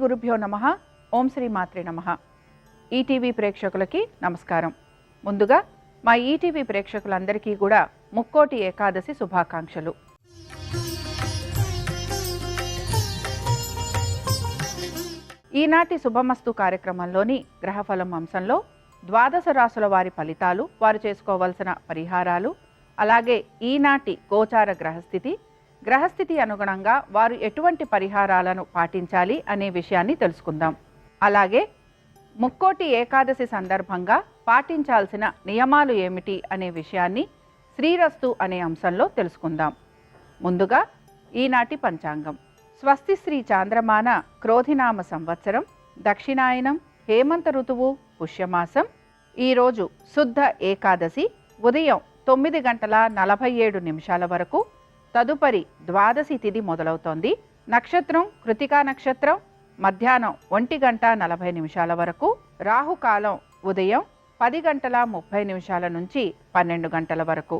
గురుభ్యో నమః. ఓం శ్రీ మాత్రే నమః. ఈటీవీ ప్రేక్షకులకి నమస్కారం. ముందుగా మా ఈటీవీ ప్రేక్షకులందరికీ కూడా ముక్కోటి ఏకాదశి శుభాకాంక్షలు. ఈనాటి శుభమస్తు కార్యక్రమంలోని గ్రహఫలం అంశంలో ద్వాదశ రాశుల వారి ఫలితాలు, వారు చేసుకోవలసిన పరిహారాలు, అలాగే ఈనాటి గోచార గ్రహస్థితి అనుగుణంగా వారు ఎటువంటి పరిహారాలను పాటించాలి అనే విషయాన్ని తెలుసుకుందాం. అలాగే ముక్కోటి ఏకాదశి సందర్భంగా పాటించాల్సిన నియమాలు ఏమిటి అనే విషయాన్ని శ్రీరస్తు అనే అంశంలో తెలుసుకుందాం. ముందుగా ఈనాటి పంచాంగం. స్వస్తి శ్రీ చాంద్రమాన క్రోధినామ సంవత్సరం, దక్షిణాయనం, హేమంత ఋతువు, పుష్యమాసం. ఈరోజు శుద్ధ ఏకాదశి ఉదయం 9:47 వరకు, తదుపరి ద్వాదశి తిథి మొదలవుతోంది. నక్షత్రం కృతికా నక్షత్రం మధ్యాహ్నం 1:40 వరకు, రాహుకాలం ఉదయం 10:30 నుంచి 12 వరకు.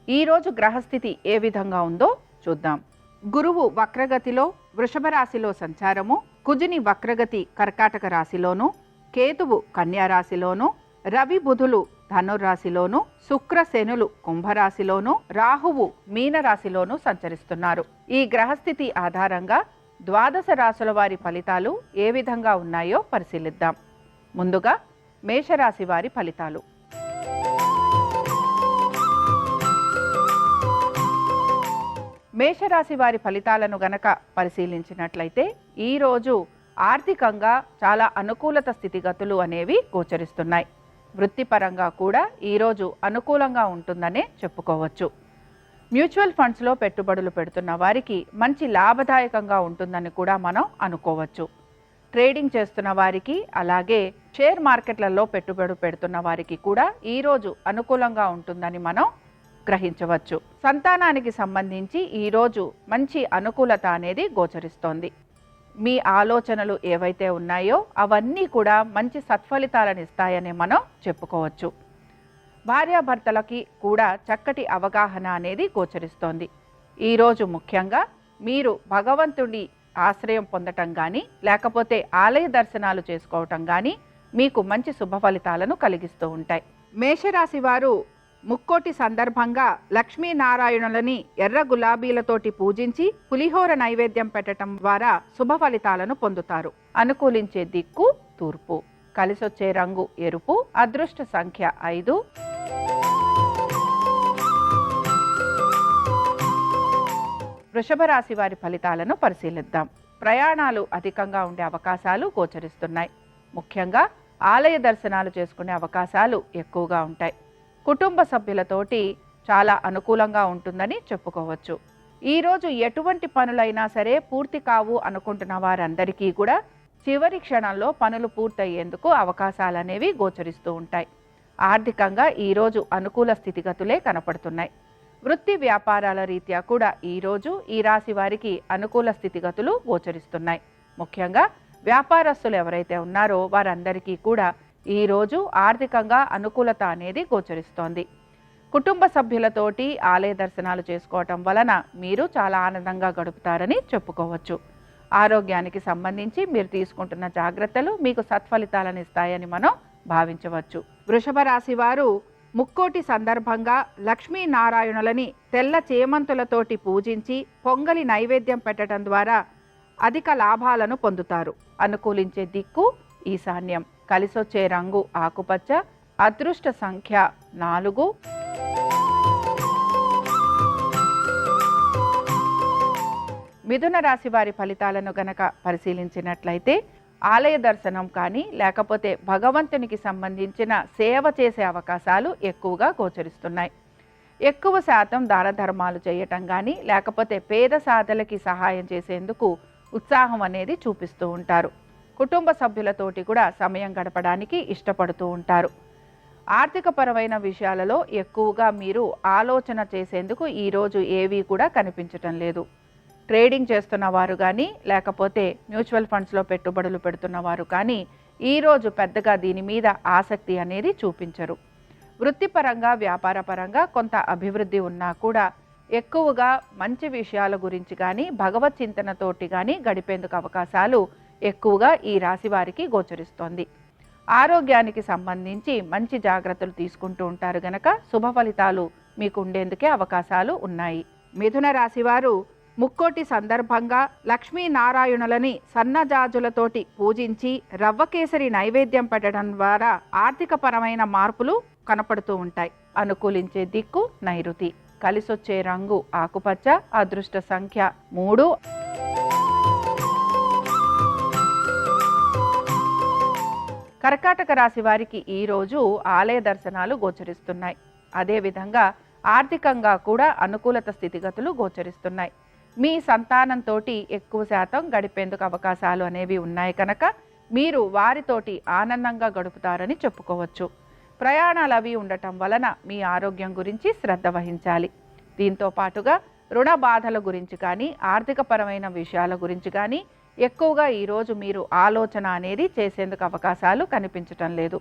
ఈరోజు గ్రహస్థితి ఏ విధంగా ఉందో చూద్దాం. గురువు వక్రగతిలో వృషభ రాశిలో సంచారము, కుజుని వక్రగతి కర్కాటక రాశిలోను, కేతువు కన్యా రాశిలోను, రవి బుధులు ధనుర్రాశిలోను, శుక్ర శనులు కుంభరాశిలోను, రాహువు మీనరాశిలోను సంచరిస్తున్నారు. ఈ గ్రహస్థితి ఆధారంగా ద్వాదశ రాశుల వారి ఫలితాలు ఏ విధంగా ఉన్నాయో పరిశీలిద్దాం. ముందుగా మేషరాశి వారి ఫలితాలు. మేషరాశి వారి ఫలితాలను గనక పరిశీలించినట్లయితే ఈరోజు ఆర్థికంగా చాలా అనుకూలత స్థితిగతులు అనేవి గోచరిస్తున్నాయి. వృత్తిపరంగా కూడా ఈరోజు అనుకూలంగా ఉంటుందనే చెప్పుకోవచ్చు. మ్యూచువల్ ఫండ్స్లో పెట్టుబడులు పెడుతున్న వారికి మంచి లాభదాయకంగా ఉంటుందని కూడా మనం అనుకోవచ్చు. ట్రేడింగ్ చేస్తున్న వారికి, అలాగే షేర్ మార్కెట్లలో పెట్టుబడి పెడుతున్న వారికి కూడా ఈరోజు అనుకూలంగా ఉంటుందని మనం గ్రహించవచ్చు. సంతానానికి సంబంధించి ఈరోజు మంచి అనుకూలత అనేది గోచరిస్తోంది. మీ ఆలోచనలు ఏవైతే ఉన్నాయో అవన్నీ కూడా మంచి సత్ఫలితాలను ఇస్తాయని మనం చెప్పుకోవచ్చు. భార్యాభర్తలకి కూడా చక్కటి అవగాహన అనేది గోచరిస్తోంది. ఈరోజు ముఖ్యంగా మీరు భగవంతుడి ఆశ్రయం పొందటం కానీ, లేకపోతే ఆలయ దర్శనాలు చేసుకోవటం కానీ మీకు మంచి శుభ ఫలితాలను కలిగిస్తూ ఉంటాయి. మేషరాశి వారు ముక్కోటి సందర్భంగా లక్ష్మీనారాయణులని ఎర్ర గులాబీలతోటి పూజించి పులిహోర నైవేద్యం పెట్టడం ద్వారా శుభ ఫలితాలను పొందుతారు. అనుకూలించే దిక్కు తూర్పు, కలిసొచ్చే రంగు ఎరుపు, అదృష్ట సంఖ్య 5. వృషభ రాశి వారి ఫలితాలను పరిశీలిద్దాం. ప్రయాణాలు అధికంగా ఉండే అవకాశాలు గోచరిస్తున్నాయి. ముఖ్యంగా ఆలయ దర్శనాలు చేసుకునే అవకాశాలు ఎక్కువగా ఉంటాయి. కుటుంబ సభ్యులతోటి చాలా అనుకూలంగా ఉంటుందని చెప్పుకోవచ్చు. ఈరోజు ఎటువంటి పనులైనా సరే పూర్తి కావు అనుకుంటున్న వారందరికీ కూడా చివరి క్షణంలో పనులు పూర్తయ్యేందుకు అవకాశాలు అనేవి గోచరిస్తూ ఉంటాయి. ఆర్థికంగా ఈరోజు అనుకూల స్థితిగతులే కనపడుతున్నాయి. వృత్తి వ్యాపారాల రీత్యా కూడా ఈరోజు ఈ రాశి వారికి అనుకూల స్థితిగతులు గోచరిస్తున్నాయి. ముఖ్యంగా వ్యాపారస్తులు ఎవరైతే ఉన్నారో వారందరికీ కూడా ఈరోజు ఆర్థికంగా అనుకూలత అనేది గోచరిస్తోంది. కుటుంబ సభ్యులతోటి ఆలయ దర్శనాలు చేసుకోవటం వలన మీరు చాలా ఆనందంగా గడుపుతారని చెప్పుకోవచ్చు. ఆరోగ్యానికి సంబంధించి మీరు తీసుకుంటున్న జాగ్రత్తలు మీకు సత్ఫలితాలను ఇస్తాయని మనం భావించవచ్చు. వృషభ రాశి వారు ముక్కోటి సందర్భంగా లక్ష్మీనారాయణులని తెల్ల చేమంతులతోటి పూజించి పొంగలి నైవేద్యం పెట్టడం ద్వారా అధిక లాభాలను పొందుతారు. అనుకూలించే దిక్కు ఈశాన్యం, కలిసొచ్చే రంగు ఆకుపచ్చ, అదృష్ట సంఖ్య 4. మిథున రాశి వారి ఫలితాలను గనక పరిశీలించినట్లయితే ఆలయ దర్శనం కానీ, లేకపోతే భగవంతునికి సంబంధించిన సేవ చేసే అవకాశాలు ఎక్కువగా గోచరిస్తున్నాయి. ఎక్కువ శాతం దాన ధర్మాలు చేయటం కానీ, లేకపోతే పేద సాధలకి సహాయం చేసేందుకు ఉత్సాహం అనేది చూపిస్తూ ఉంటారు. కుటుంబ సభ్యులతోటి కూడా సమయం గడపడానికి ఇష్టపడుతూ ఉంటారు. ఆర్థికపరమైన విషయాలలో ఎక్కువగా మీరు ఆలోచన చేసేందుకు ఈరోజు ఏవీ కూడా కనిపించటం లేదు. ట్రేడింగ్ చేస్తున్న వారు కానీ, లేకపోతే మ్యూచువల్ ఫండ్స్లో పెట్టుబడులు పెడుతున్న వారు కానీ ఈరోజు పెద్దగా దీని మీద ఆసక్తి అనేది చూపించరు. వృత్తిపరంగా, వ్యాపారపరంగా కొంత అభివృద్ధి ఉన్నా కూడా ఎక్కువగా మంచి విషయాల గురించి కానీ, భగవత్ చింతనతోటి కానీ గడిపేందుకు అవకాశాలు ఎక్కువగా ఈ రాశి వారికి గోచరిస్తోంది. ఆరోగ్యానికి సంబంధించి మంచి జాగ్రత్తలు తీసుకుంటూ ఉంటారు గనక శుభ ఫలితాలు మీకు ఉండేందుకే అవకాశాలు ఉన్నాయి. మిథున రాశి వారు ముక్కోటి సందర్భంగా లక్ష్మీనారాయణులని సన్నజాజులతోటి పూజించి రవ్వకేసరి నైవేద్యం పెట్టడం ద్వారా ఆర్థికపరమైన మార్పులు కనపడుతూ ఉంటాయి. అనుకూలించే దిక్కు నైరుతి. కలిసొచ్చే రంగు ఆకుపచ్చ. అదృష్ట సంఖ్య 3. కర్కాటక రాశి వారికి ఈరోజు ఆలయ దర్శనాలు గోచరిస్తున్నాయి. అదేవిధంగా ఆర్థికంగా కూడా అనుకూలత స్థితిగతులు గోచరిస్తున్నాయి. మీ సంతానంతో ఎక్కువ శాతం గడిపేందుకు అవకాశాలు అనేవి ఉన్నాయి కనుక మీరు వారితోటి ఆనందంగా గడుపుతారని చెప్పుకోవచ్చు. ప్రయాణాలు అవి ఉండటం వలన మీ ఆరోగ్యం గురించి శ్రద్ధ వహించాలి. దీంతో పాటుగా రుణ బాధల గురించి కానీ ఆర్థికపరమైన విషయాల గురించి కానీ ఎక్కువగా ఈరోజు మీరు ఆలోచన అనేది చేసేందుకు అవకాశాలు కనిపించటం లేదు.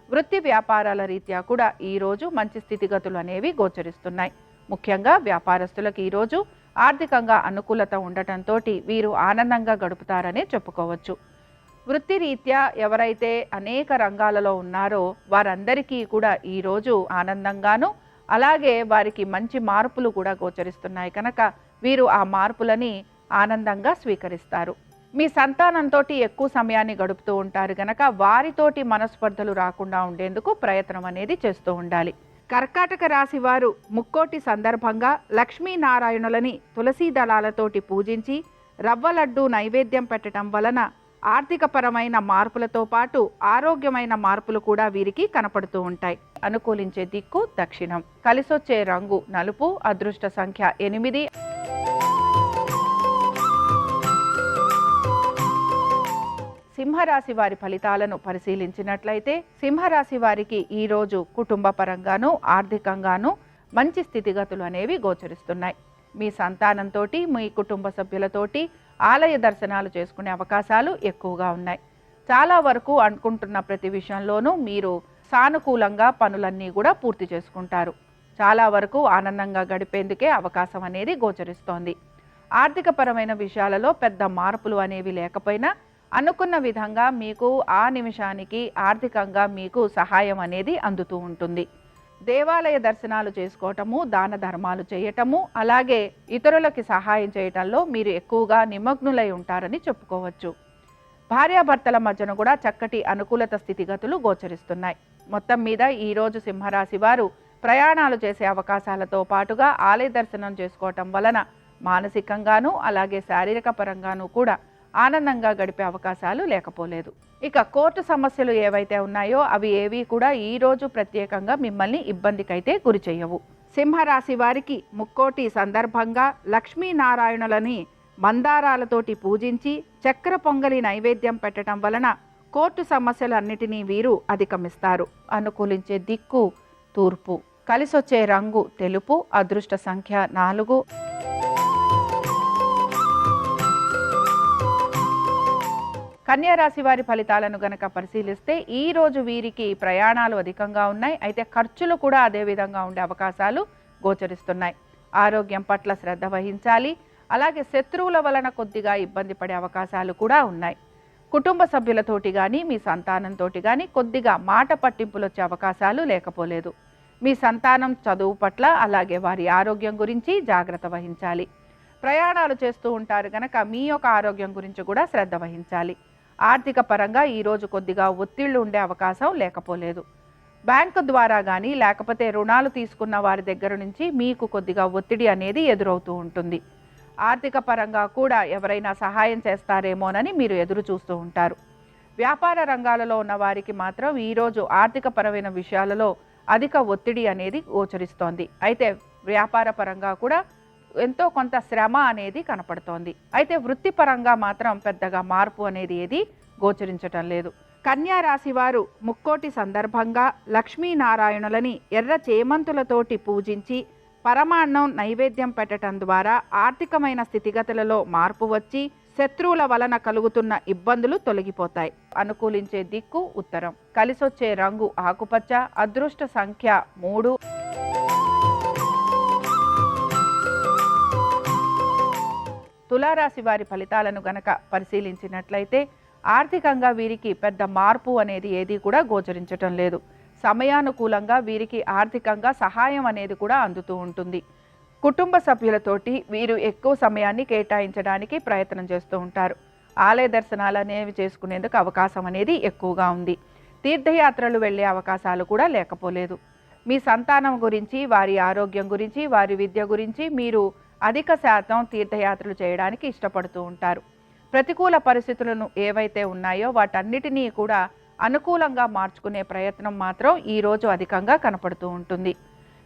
వృత్తి వ్యాపారాల రీత్యా కూడా ఈరోజు మంచి స్థితిగతులు అనేవి గోచరిస్తున్నాయి. ముఖ్యంగా వ్యాపారస్తులకు ఈరోజు ఆర్థికంగా అనుకూలత ఉండటంతో వీరు ఆనందంగా గడుపుతారని చెప్పుకోవచ్చు. వృత్తి రీత్యా ఎవరైతే అనేక రంగాలలో ఉన్నారో వారందరికీ కూడా ఈరోజు ఆనందంగాను అలాగే వారికి మంచి మార్పులు కూడా గోచరిస్తున్నాయి కనుక వీరు ఆ మార్పులని ఆనందంగా స్వీకరిస్తారు. మీ సంతానంతో ఎక్కువ సమయాన్ని గడుపుతూ ఉంటారు కనుక వారితోటి మనస్పర్ధలు రాకుండా ఉండేందుకు ప్రయత్నం అనేది చేస్తూ ఉండాలి. కర్కాటక రాశి వారు ముక్కోటి సందర్భంగా లక్ష్మీనారాయణులని తులసీ దళాలతోటి పూజించి రవ్వ లడ్డు నైవేద్యం పెట్టడం వలన ఆర్థికపరమైన మార్పులతో పాటు ఆరోగ్యమైన మార్పులు కూడా వీరికి కనపడుతూ ఉంటాయి. అనుకూలించే దిక్కు దక్షిణం. కలిసొచ్చే రంగు నలుపు. అదృష్ట సంఖ్య 8. సింహరాశి వారి ఫలితాలను పరిశీలించినట్లయితే సింహరాశి వారికి ఈరోజు కుటుంబ పరంగాను ఆర్థికంగాను మంచి స్థితిగతులు అనేవి గోచరిస్తున్నాయి. మీ సంతానంతో మీ కుటుంబ సభ్యులతోటి ఆలయ దర్శనాలు చేసుకునే అవకాశాలు ఎక్కువగా ఉన్నాయి. చాలా వరకు అనుకుంటున్న ప్రతి విషయంలోనూ మీరు సానుకూలంగా పనులన్నీ కూడా పూర్తి చేసుకుంటారు. చాలా వరకు ఆనందంగా గడిపేందుకే అవకాశం అనేది గోచరిస్తోంది. ఆర్థికపరమైన విషయాలలో పెద్ద మార్పులు అనేవి లేకపోయినా అనుకున్న విధంగా మీకు ఆ నిమిషానికి ఆర్థికంగా మీకు సహాయం అనేది అందుతూ ఉంటుంది. దేవాలయ దర్శనాలు చేసుకోవటము, దాన ధర్మాలు చేయటము, అలాగే ఇతరులకి సహాయం చేయటంలో మీరు ఎక్కువగా నిమగ్నులై ఉంటారని చెప్పుకోవచ్చు. భార్యాభర్తల మధ్యన కూడా చక్కటి అనుకూలత స్థితిగతులు గోచరిస్తున్నాయి. మొత్తం మీద ఈరోజు సింహరాశి వారు ప్రయాణాలు చేసే అవకాశాలతో పాటుగా ఆలయ దర్శనం చేసుకోవటం వలన మానసికంగాను అలాగే శారీరక పరంగాను కూడా ఆనందంగా గడిపే అవకాశాలు లేకపోలేదు. ఇక కోర్టు సమస్యలు ఏవైతే ఉన్నాయో అవి ఏవి కూడా ఈరోజు ప్రత్యేకంగా మిమ్మల్ని ఇబ్బందికైతే గురి చేయవు. సింహరాశి వారికి ముక్కోటి సందర్భంగా లక్ష్మీనారాయణులని మందారాలతోటి పూజించి చక్కెర పొంగలి నైవేద్యం పెట్టడం వలన కోర్టు సమస్యలన్నిటినీ వీరు అధిగమిస్తారు. అనుకూలించే దిక్కు తూర్పు. కలిసొచ్చే రంగు తెలుపు. అదృష్ట సంఖ్య 4. కన్యా రాశి వారి ఫలితాలను గనక పరిశీలిస్తే ఈ రోజు వీరికి ప్రయాణాలు అధికంగా ఉన్నాయి. అయితే ఖర్చులు కూడా అదే విధంగా ఉండే అవకాశాలు గోచరిస్తున్నాయి. ఆరోగ్యం పట్ల శ్రద్ధ వహించాలి. అలాగే శత్రువుల వలన కొద్దిగా ఇబ్బంది పడే అవకాశాలు కూడా ఉన్నాయి. కుటుంబ సభ్యులతోటి కానీ మీ సంతానంతో కానీ కొద్దిగా మాట పట్టింపులు వచ్చే అవకాశాలు లేకపోలేదు. మీ సంతానం చదువు పట్ల అలాగే వారి ఆరోగ్యం గురించి జాగ్రత్త వహించాలి. ప్రయాణాలు చేస్తూ ఉంటారు కనుక మీ యొక్క ఆరోగ్యం గురించి కూడా శ్రద్ధ వహించాలి. ఆర్థిక పరంగా ఈరోజు కొద్దిగా ఒత్తిళ్లు ఉండే అవకాశం లేకపోలేదు. బ్యాంకు ద్వారా కానీ లేకపోతే రుణాలు తీసుకున్న వారి దగ్గర నుంచి మీకు కొద్దిగా ఒత్తిడి అనేది ఎదురవుతూ ఉంటుంది. ఆర్థిక పరంగా కూడా ఎవరైనా సహాయం చేస్తారేమోనని మీరు ఎదురు చూస్తూ ఉంటారు. వ్యాపార రంగాలలో ఉన్న వారికి మాత్రం ఈరోజు ఆర్థిక పరమైన విషయాలలో అధిక ఒత్తిడి అనేది గోచరిస్తోంది. అయితే వ్యాపార పరంగా కూడా ఎంతో కొంత శ్రమ అనేది కనపడుతోంది. అయితే వృత్తిపరంగా మాత్రం పెద్దగా మార్పు అనేది ఏది గోచరించటం లేదు. కన్యా రాశి వారు ముక్కోటి సందర్భంగా లక్ష్మీనారాయణులని ఎర్ర చేమంతులతోటి పూజించి పరమాన్నం నైవేద్యం పెట్టడం ద్వారా ఆర్థికమైన స్థితిగతులలో మార్పు వచ్చి శత్రువుల వలన కలుగుతున్న ఇబ్బందులు తొలగిపోతాయి. అనుకూలించే దిక్కు ఉత్తరం. కలిసొచ్చే రంగు ఆకుపచ్చ. అదృష్ట సంఖ్య 3. తులారాశి వారి ఫలితాలను గనక పరిశీలించినట్లయితే ఆర్థికంగా వీరికి పెద్ద మార్పు అనేది ఏది కూడా గోచరించటం లేదు. సమయానుకూలంగా వీరికి ఆర్థికంగా సహాయం అనేది కూడా అందుతూ ఉంటుంది. కుటుంబ సభ్యులతోటి వీరు ఎక్కువ సమయాన్ని కేటాయించడానికి ప్రయత్నం చేస్తూ ఉంటారు. ఆలయ దర్శనాలు అనేవి చేసుకునేందుకు అవకాశం అనేది ఎక్కువగా ఉంది. తీర్థయాత్రలు వెళ్ళే అవకాశాలు కూడా లేకపోలేదు. మీ సంతానం గురించి, వారి ఆరోగ్యం గురించి, వారి విద్య గురించి మీరు అధిక శాతం తీర్థయాత్రలు చేయడానికి ఇష్టపడుతూ ఉంటారు. ప్రతికూల పరిస్థితులను ఏవైతే ఉన్నాయో వాటన్నిటినీ కూడా అనుకూలంగా మార్చుకునే ప్రయత్నం మాత్రం ఈరోజు అధికంగా కనపడుతూ ఉంటుంది.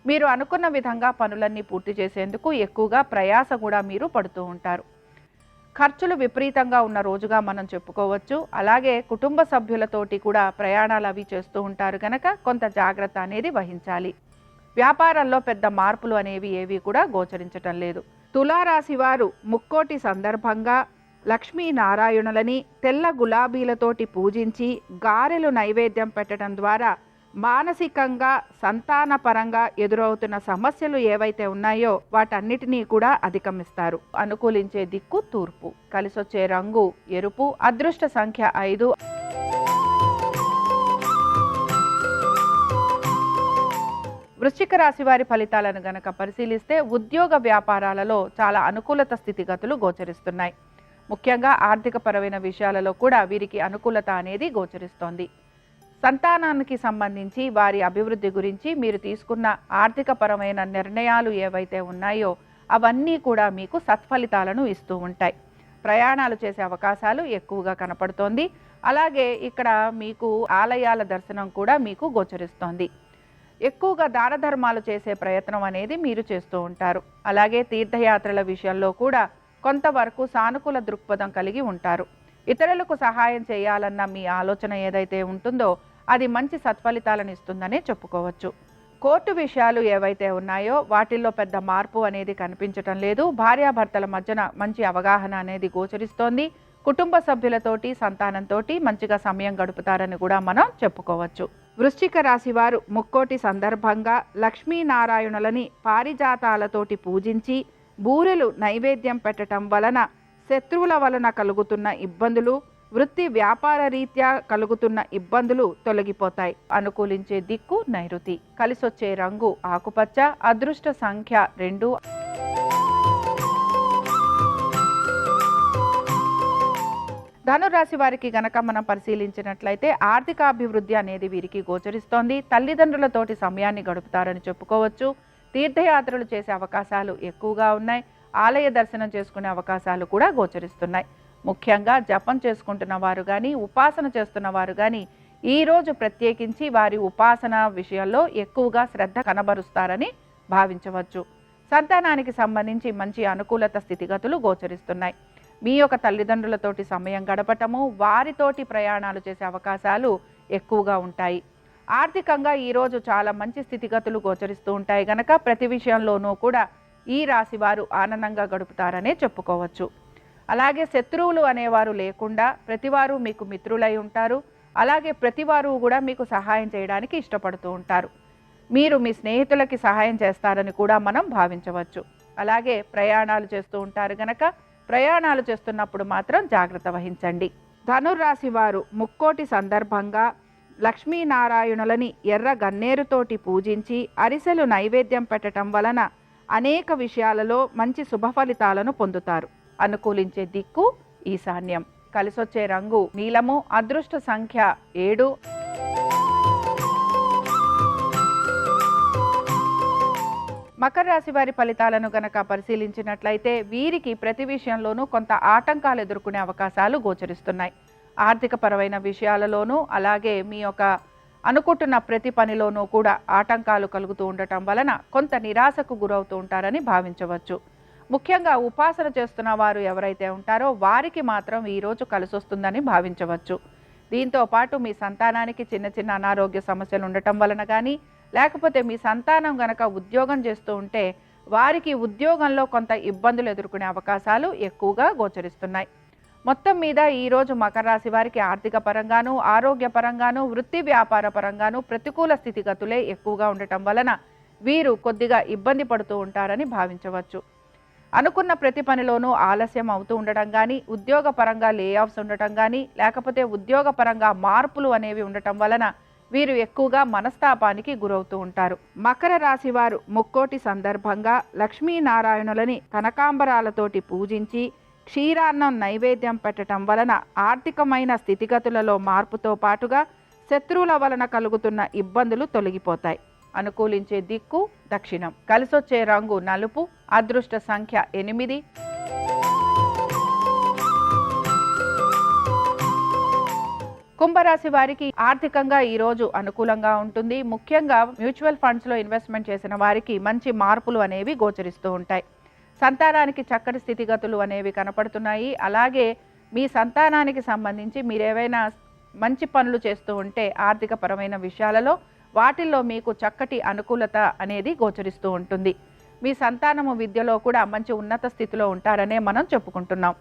మీరు అనుకున్న విధంగా పనులన్నీ పూర్తి చేసేందుకు ఎక్కువగా ప్రయాస కూడా మీరు పడుతూ ఉంటారు. ఖర్చులు విపరీతంగా ఉన్న రోజుగా మనం చెప్పుకోవచ్చు. అలాగే కుటుంబ సభ్యులతోటి కూడా ప్రయాణాలు అవి చేస్తూ ఉంటారు కనుక కొంత జాగ్రత్త అనేది వహించాలి. వ్యాపారంలో పెద్ద మార్పులు అనేవి ఏవి కూడా గోచరించటం లేదు. తులారాశి వారు ముక్కోటి సందర్భంగా లక్ష్మీనారాయణులని తెల్ల గులాబీలతోటి పూజించి గారెలు నైవేద్యం పెట్టడం ద్వారా మానసికంగా, సంతానపరంగా ఎదురవుతున్న సమస్యలు ఏవైతే ఉన్నాయో వాటన్నిటినీ కూడా అధిగమిస్తారు. అనుకూలించే దిక్కు తూర్పు. కలిసొచ్చే రంగు ఎరుపు. అదృష్ట సంఖ్య 5. వృశ్చిక రాశి వారి ఫలితాలను గనక పరిశీలిస్తే ఉద్యోగ వ్యాపారాలలో చాలా అనుకూలత స్థితిగతులు గోచరిస్తున్నాయి. ముఖ్యంగా ఆర్థికపరమైన విషయాలలో కూడా వీరికి అనుకూలత అనేది గోచరిస్తోంది. సంతానానికి సంబంధించి వారి అభివృద్ధి గురించి మీరు తీసుకున్న ఆర్థికపరమైన నిర్ణయాలు ఏవైతే ఉన్నాయో అవన్నీ కూడా మీకు సత్ఫలితాలను ఇస్తూ ఉంటాయి. ప్రయాణాలు చేసే అవకాశాలు ఎక్కువగా కనపడుతోంది. అలాగే ఇక్కడ మీకు ఆలయాల దర్శనం కూడా మీకు గోచరిస్తోంది. ఎక్కువగా దాన ధర్మాలు చేసే ప్రయత్నం అనేది మీరు చేస్తూ ఉంటారు. అలాగే తీర్థయాత్రల విషయంలో కూడా కొంతవరకు సానుకూల దృక్పథం కలిగి ఉంటారు. ఇతరులకు సహాయం చేయాలన్న మీ ఆలోచన ఏదైతే ఉంటుందో అది మంచి సత్ఫలితాలను ఇస్తుందనే చెప్పుకోవచ్చు. కోర్టు విషయాలు ఏవైతే ఉన్నాయో వాటిల్లో పెద్ద మార్పు అనేది కనిపించటం లేదు. భార్యాభర్తల మధ్యన మంచి అవగాహన అనేది గోచరిస్తోంది. కుటుంబ సభ్యులతోటి, సంతానంతో మంచిగా సమయం గడుపుతారని కూడా మనం చెప్పుకోవచ్చు. వృశ్చిక రాశి వారు ముక్కోటి సందర్భంగా లక్ష్మీనారాయణులని పారిజాతాలతోటి పూజించి బూరెలు నైవేద్యం పెట్టడం వలన శత్రువుల వలన కలుగుతున్న ఇబ్బందులు, వృత్తి వ్యాపార రీత్యా కలుగుతున్న ఇబ్బందులు తొలగిపోతాయి. అనుకూలించే దిక్కు నైరుతి. కలిసొచ్చే రంగు ఆకుపచ్చ. అదృష్ట సంఖ్య 2. ధనురాశి వారికి గనక మనం పరిశీలించినట్లయితే ఆర్థికాభివృద్ధి అనేది వీరికి గోచరిస్తోంది. తల్లిదండ్రులతోటి సమయాన్ని గడుపుతారని చెప్పుకోవచ్చు. తీర్థయాత్రలు చేసే అవకాశాలు ఎక్కువగా ఉన్నాయి. ఆలయ దర్శనం చేసుకునే అవకాశాలు కూడా గోచరిస్తున్నాయి. ముఖ్యంగా జపం చేసుకుంటున్న వారు కానీ, ఉపాసన చేస్తున్న వారు కానీ ఈరోజు ప్రత్యేకించి వారి ఉపాసన విషయంలో ఎక్కువగా శ్రద్ధ కనబరుస్తారని భావించవచ్చు. సంతానానికి సంబంధించి మంచి అనుకూలత స్థితిగతులు గోచరిస్తున్నాయి. మీ యొక్క తల్లిదండ్రులతోటి సమయం గడపటము, వారితోటి ప్రయాణాలు చేసే అవకాశాలు ఎక్కువగా ఉంటాయి. ఆర్థికంగా ఈరోజు చాలా మంచి స్థితిగతులు గోచరిస్తూ ఉంటాయి గనక ప్రతి విషయంలోనూ కూడా ఈ రాశి వారు ఆనందంగా గడుపుతారనే చెప్పుకోవచ్చు. అలాగే శత్రువులు అనేవారు లేకుండా ప్రతివారు మీకు మిత్రులై ఉంటారు. అలాగే ప్రతివారు కూడా మీకు సహాయం చేయడానికి ఇష్టపడుతూ ఉంటారు. మీరు మీ స్నేహితులకి సహాయం చేస్తారని కూడా మనం భావించవచ్చు. అలాగే ప్రయాణాలు చేస్తూ ఉంటారు గనక ప్రయాణాలు చేస్తున్నప్పుడు మాత్రం జాగ్రత్త వహించండి. ధనుర్రాశి వారు ముక్కోటి సందర్భంగా లక్ష్మీనారాయణులని ఎర్ర గన్నేరుతోటి పూజించి అరిసెలు నైవేద్యం పెట్టడం వలన అనేక విషయాలలో మంచి శుభ ఫలితాలను పొందుతారు. అనుకూలించే దిక్కు ఈశాన్యం. కలిసొచ్చే రంగు నీలము. అదృష్ట సంఖ్య 7. మకర రాశి వారి ఫలితాలను గనక పరిశీలించినట్లయితే వీరికి ప్రతి విషయంలోనూ కొంత ఆటంకాలు ఎదుర్కొనే అవకాశాలు గోచరిస్తున్నాయి. ఆర్థిక పరమైన విషయాలలోనూ అలాగే మీ యొక్క అనుకుంటున్న ప్రతి పనిలోనూ కూడా ఆటంకాలు కలుగుతూ ఉండటం వలన కొంత నిరాశకు గురవుతూ ఉంటారని భావించవచ్చు. ముఖ్యంగా ఉపాసన చేస్తున్న వారు ఎవరైతే ఉంటారో వారికి మాత్రం ఈరోజు కలిసొస్తుందని భావించవచ్చు. దీంతో పాటు మీ సంతానానికి చిన్న చిన్న అనారోగ్య సమస్యలు ఉండటం వలన కానీ, లేకపోతే మీ సంతానం గనక ఉద్యోగం చేస్తూ ఉంటే వారికి ఉద్యోగంలో కొంత ఇబ్బందులు ఎదుర్కొనే అవకాశాలు ఎక్కువగా గోచరిస్తున్నాయి. మొత్తం మీద ఈరోజు మకర రాశి వారికి ఆర్థిక పరంగాను, ఆరోగ్యపరంగాను, వృత్తి వ్యాపార పరంగాను ప్రతికూల స్థితిగతులే ఎక్కువగా ఉండటం వలన వీరు కొద్దిగా ఇబ్బంది పడుతూ ఉంటారని భావించవచ్చు. అనుకున్న ప్రతి పనిలోనూ ఆలస్యం అవుతూ ఉండటం కానీ, ఉద్యోగపరంగా లేఆఫ్స్ ఉండటం కానీ, లేకపోతే ఉద్యోగపరంగా మార్పులు అనేవి ఉండటం వలన వీరు ఎక్కువగా మనస్తాపానికి గురవుతూ ఉంటారు. మకర రాశి వారు ముక్కోటి సందర్భంగా లక్ష్మీనారాయణులని కనకాంబరాలతోటి పూజించి క్షీరాన్నం నైవేద్యం పెట్టడం వలన ఆర్థికమైన స్థితిగతులలో మార్పుతో పాటుగా శత్రువుల వలన కలుగుతున్న ఇబ్బందులు తొలగిపోతాయి. అనుకూలించే దిక్కు దక్షిణం. కలిసొచ్చే రంగు నలుపు. అదృష్ట సంఖ్య 8. కుంభరాశి వారికి ఆర్థికంగా ఈరోజు అనుకూలంగా ఉంటుంది. ముఖ్యంగా మ్యూచువల్ ఫండ్స్లో ఇన్వెస్ట్మెంట్ చేసిన వారికి మంచి మార్పులు అనేవి గోచరిస్తూ ఉంటాయి. సంతానానికి చక్కటి స్థితిగతులు అనేవి కనపడుతున్నాయి. అలాగే మీ సంతానానికి సంబంధించి మీరేవైనా మంచి పనులు చేస్తూ ఉంటే ఆర్థికపరమైన విషయాలలో వాటిల్లో మీకు చక్కటి అనుకూలత అనేది గోచరిస్తూ ఉంటుంది. మీ సంతానము విద్యలో కూడా మంచి ఉన్నత స్థితిలో ఉంటారనే మనం చెప్పుకుంటున్నాం.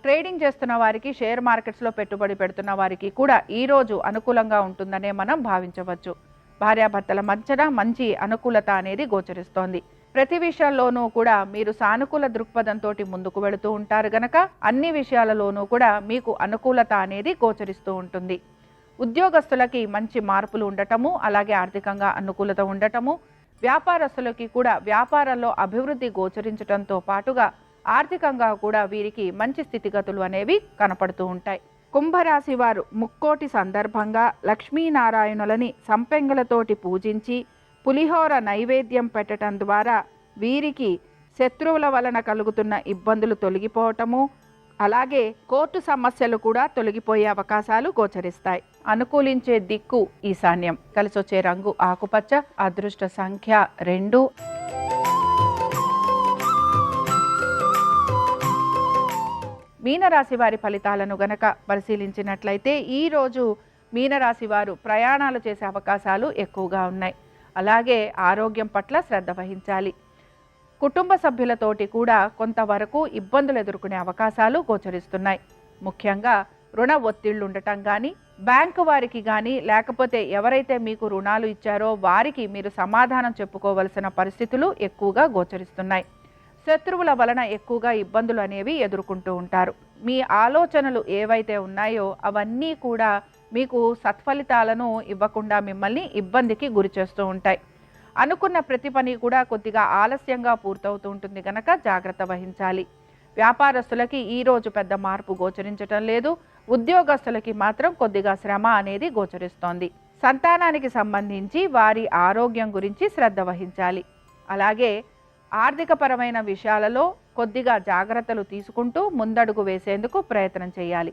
ట్రేడింగ్ చేస్తున్న వారికి, షేర్ మార్కెట్స్లో పెట్టుబడి పెడుతున్న వారికి కూడా ఈరోజు అనుకూలంగా ఉంటుందనే మనం భావించవచ్చు. భార్యాభర్తల మధ్యన మంచి అనుకూలత అనేది గోచరిస్తోంది. ప్రతి విషయాల్లోనూ కూడా మీరు సానుకూల దృక్పథంతో ముందుకు వెళుతూ ఉంటారు గనక అన్ని విషయాలలోనూ కూడా మీకు అనుకూలత అనేది గోచరిస్తూ ఉంటుంది. ఉద్యోగస్తులకి మంచి మార్పులు ఉండటము, అలాగే ఆర్థికంగా అనుకూలత ఉండటము, వ్యాపారస్తులకి కూడా వ్యాపారంలో అభివృద్ధి గోచరించడంతో పాటుగా ఆర్థికంగా కూడా వీరికి మంచి స్థితిగతులు అనేవి కనపడుతూ ఉంటాయి. కుంభరాశి వారు ముక్కోటి సందర్భంగా లక్ష్మీనారాయణులని సంపెంగలతోటి పూజించి పులిహోర నైవేద్యం పెట్టడం ద్వారా వీరికి శత్రువుల వలన కలుగుతున్న ఇబ్బందులు తొలగిపోవటము, అలాగే కోర్టు సమస్యలు కూడా తొలగిపోయే అవకాశాలు గోచరిస్తాయి. అనుకూలించే దిక్కు ఈశాన్యం. కలిసొచ్చే రంగు ఆకుపచ్చ. అదృష్ట సంఖ్య 2. మీనరాశి వారి ఫలితాలను గనక పరిశీలించినట్లయితే ఈరోజు మీనరాశి వారు ప్రయాణాలు చేసే అవకాశాలు ఎక్కువగా ఉన్నాయి. అలాగే ఆరోగ్యం పట్ల శ్రద్ధ వహించాలి. కుటుంబ సభ్యులతోటి కూడా కొంతవరకు ఇబ్బందులు ఎదుర్కొనే అవకాశాలు గోచరిస్తున్నాయి. ముఖ్యంగా రుణ ఒత్తిళ్లు ఉండటం కానీ, బ్యాంకు వారికి కానీ, లేకపోతే ఎవరైతే మీకు రుణాలు ఇచ్చారో వారికి మీరు సమాధానం చెప్పుకోవలసిన పరిస్థితులు ఎక్కువగా గోచరిస్తున్నాయి. శత్రువుల వలన ఎక్కువగా ఇబ్బందులు అనేవి ఎదుర్కొంటూ ఉంటారు. మీ ఆలోచనలు ఏవైతే ఉన్నాయో అవన్నీ కూడా మీకు సత్ఫలితాలను ఇవ్వకుండా మిమ్మల్ని ఇబ్బందికి గురి చేస్తూ ఉంటాయి. అనుకున్న ప్రతి పని కూడా కొద్దిగా ఆలస్యంగా పూర్తవుతూ ఉంటుంది కనుక జాగ్రత్త వహించాలి. వ్యాపారస్తులకి ఈరోజు పెద్ద మార్పు గోచరించటం లేదు. ఉద్యోగస్తులకి మాత్రం కొద్దిగా శ్రమ అనేది గోచరిస్తోంది. సంతానానికి సంబంధించి వారి ఆరోగ్యం గురించి శ్రద్ధ వహించాలి. అలాగే ఆర్థికపరమైన విషయాలలో కొద్దిగా జాగ్రత్తలు తీసుకుంటూ ముందడుగు వేసేందుకు ప్రయత్నం చేయాలి.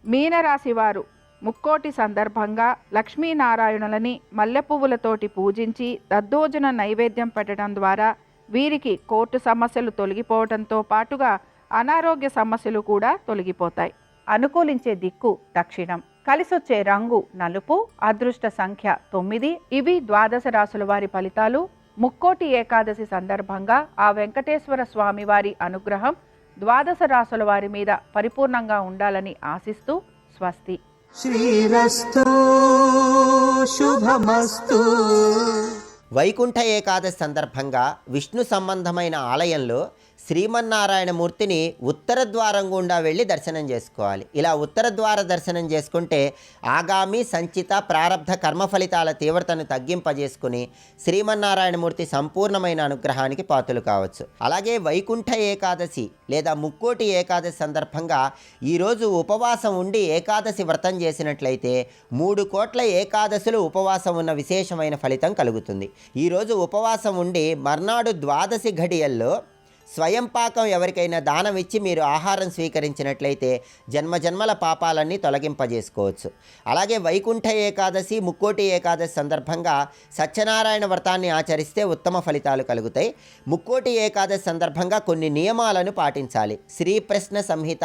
మీనరాశి వారు ముక్కోటి సందర్భంగా లక్ష్మీనారాయణులని మల్లెపువ్వులతోటి పూజించి దద్దోజన నైవేద్యం పెట్టడం ద్వారా వీరికి కోర్టు సమస్యలు తొలగిపోవడంతో పాటుగా అనారోగ్య సమస్యలు కూడా తొలగిపోతాయి. అనుకూలించే దిక్కు దక్షిణం. కలిసొచ్చే రంగు నలుపు. అదృష్ట సంఖ్య 9. ఇవి ద్వాదశ రాశుల వారి ఫలితాలు. ముక్కోటి ఏకాదశి సందర్భంగా ఆ వెంకటేశ్వర స్వామి వారి అనుగ్రహం ద్వాదశ రాశుల వారి మీద పరిపూర్ణంగా ఉండాలని ఆశిస్తూ స్వస్తి. శ్రీరస్తు శుభమస్తు. వైకుంఠ ఏకాదశి సందర్భంగా విష్ణు సంబంధమైన ఆలయంలో శ్రీమన్నారాయణమూర్తిని ఉత్తర ద్వారం గుండా వెళ్ళి దర్శనం చేసుకోవాలి. ఇలా ఉత్తర ద్వార దర్శనం చేసుకుంటే ఆగామి సంచిత ప్రారబ్ధ కర్మ ఫలితాల తీవ్రతను తగ్గింపజేసుకుని శ్రీమన్నారాయణమూర్తి సంపూర్ణమైన అనుగ్రహానికి పాత్రలు కావచ్చు. అలాగే వైకుంఠ ఏకాదశి లేదా ముక్కోటి ఏకాదశి సందర్భంగా ఈరోజు ఉపవాసం ఉండి ఏకాదశి వ్రతం చేసినట్లయితే 3 కోట్ల ఏకాదశులు ఉపవాసం ఉన్న విశేషమైన ఫలితం కలుగుతుంది. ఈరోజు ఉపవాసం ఉండి మర్నాడు ద్వాదశి ఘడియల్లో స్వయం పాకం ఎవరికైనా దానం ఇచ్చి మీరు ఆహారం స్వీకరించినట్లయితే జన్మజన్మల పాపాలన్నీ తొలగింపజేసుకోవచ్చు. అలాగే వైకుంఠ ఏకాదశి ముక్కోటి ఏకాదశి సందర్భంగా సత్యనారాయణ వ్రతాన్ని ఆచరిస్తే ఉత్తమ ఫలితాలు కలుగుతాయి. ముక్కోటి ఏకాదశి సందర్భంగా కొన్ని నియమాలను పాటించాలి. శ్రీప్రశ్న సంహిత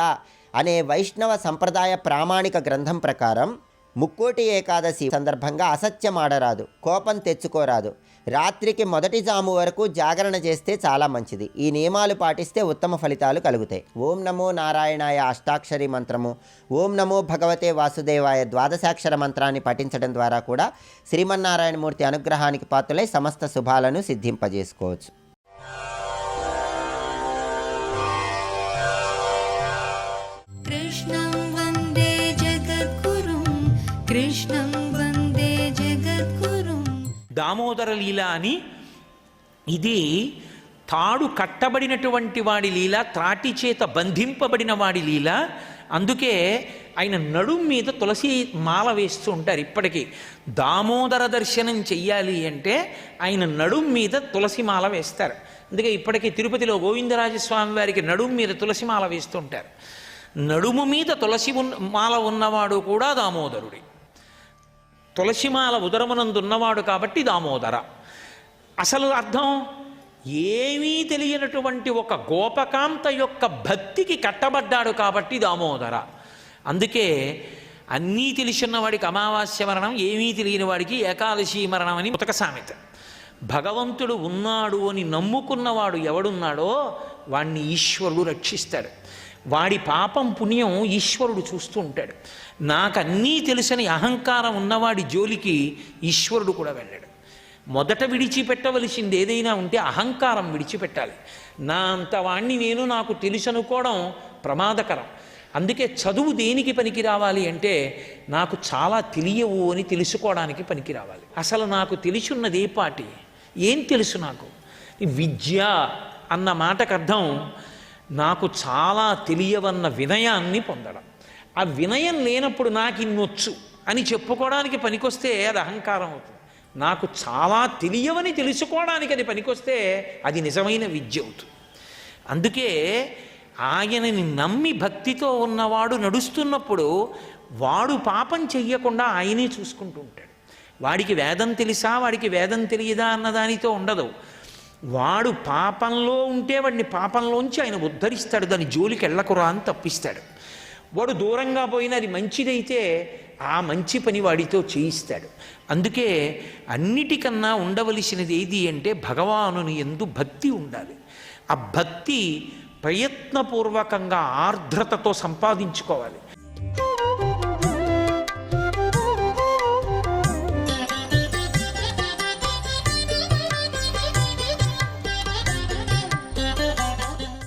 అనే వైష్ణవ సంప్రదాయ ప్రామాణిక గ్రంథం ప్రకారం ముక్కోటి ఏకాదశి సందర్భంగా అసత్యం ఆడరాదు, కోపం తెచ్చుకోరాదు, రాత్రికి మొదటి జాము వరకు జాగరణ చేస్తే చాలా మంచిది. ఈ నియమాలు పాటిస్తే ఉత్తమ ఫలితాలు కలుగుతాయి. ఓం నమో నారాయణాయ అష్టాక్షరి మంత్రము, ఓం నమో భగవతే వాసుదేవాయ ద్వాదశాక్షర మంత్రాన్ని పఠించడం ద్వారా కూడా శ్రీమన్నారాయణమూర్తి అనుగ్రహానికి పాత్రులై సమస్త శుభాలను సిద్ధింపజేసుకోవచ్చు. దామోదర లీల అని. ఇది తాడు కట్టబడినటువంటి వాడి లీల, త్రాటి చేత బంధింపబడిన వాడి లీల. అందుకే ఆయన నడుం మీద తులసి మాల వేస్తూ ఉంటారు ఇప్పటికీ. దామోదర దర్శనం చెయ్యాలి అంటే ఆయన నడుం మీద తులసి మాల వేస్తారు. అందుకే ఇప్పటికీ తిరుపతిలో గోవిందరాజస్వామి వారికి నడుం మీద తులసి మాల వేస్తూ ఉంటారు. నడుము మీద తులసి మాల ఉన్నవాడు కూడా దామోదరుడే. తులసిమాల ఉదరమునందున్నవాడు కాబట్టి దామోదర. అసలు అర్థం ఏమీ తెలియనటువంటి ఒక గోపకాంత యొక్క భక్తికి కట్టబడ్డాడు కాబట్టి దామోదర. అందుకే అన్నీ తెలిసిన వాడికి అమావాస్య మరణం, ఏమీ తెలియని వాడికి ఏకాదశి మరణం అని ఉతక సామెత. భగవంతుడు ఉన్నాడు అని నమ్ముకున్నవాడు ఎవడున్నాడో వాణ్ణి ఈశ్వరుడు రక్షిస్తాడు. వాడి పాపం పుణ్యం ఈశ్వరుడు చూస్తూ ఉంటాడు. నాకన్నీ తెలుసని అహంకారం ఉన్నవాడి జోలికి ఈశ్వరుడు కూడా వెళ్ళాడు. మొదట విడిచిపెట్టవలసింది ఏదైనా ఉంటే అహంకారం విడిచిపెట్టాలి. నా అంత వాణ్ణి నేను, నాకు తెలుసు అనుకోవడం ప్రమాదకరం. అందుకే చదువు దేనికి పనికి రావాలి అంటే నాకు చాలా తెలియవు అని తెలుసుకోవడానికి పనికి రావాలి. అసలు నాకు తెలుసున్నది ఏ పాటి, ఏం తెలుసు నాకు? విద్య అన్న మాటకు అర్థం నాకు చాలా తెలియవన్న వినయాన్ని పొందడం. ఆ వినయం లేనప్పుడు నాకు ఇన్నొచ్చు అని చెప్పుకోవడానికి పనికొస్తే అది అహంకారం అవుతుంది. నాకు చాలా తెలియవని తెలుసుకోవడానికి అది పనికొస్తే అది నిజమైన విద్య అవుతుంది. అందుకే ఆయనని నమ్మి భక్తితో ఉన్నవాడు నడుస్తున్నప్పుడు వాడు పాపం చెయ్యకుండా ఆయనే చూసుకుంటూ ఉంటాడు. వాడికి వేదం తెలుసా, వాడికి వేదం తెలియదా అన్నదానితో ఉండదు. వాడు పాపంలో ఉంటే వాడిని పాపంలోంచి ఆయన ఉద్ధరిస్తాడు. దాని జోలికి వెళ్ళకురా అని తప్పిస్తాడు. వాడు దూరంగా పోయినా అది మంచిదైతే ఆ మంచి పని వాడితో చేయిస్తాడు. అందుకే అన్నిటికన్నా ఉండవలసినది ఏది అంటే భగవానుని యందు భక్తి ఉండాలి. ఆ భక్తి ప్రయత్నపూర్వకంగా ఆర్ద్రతతో సంపాదించుకోవాలి.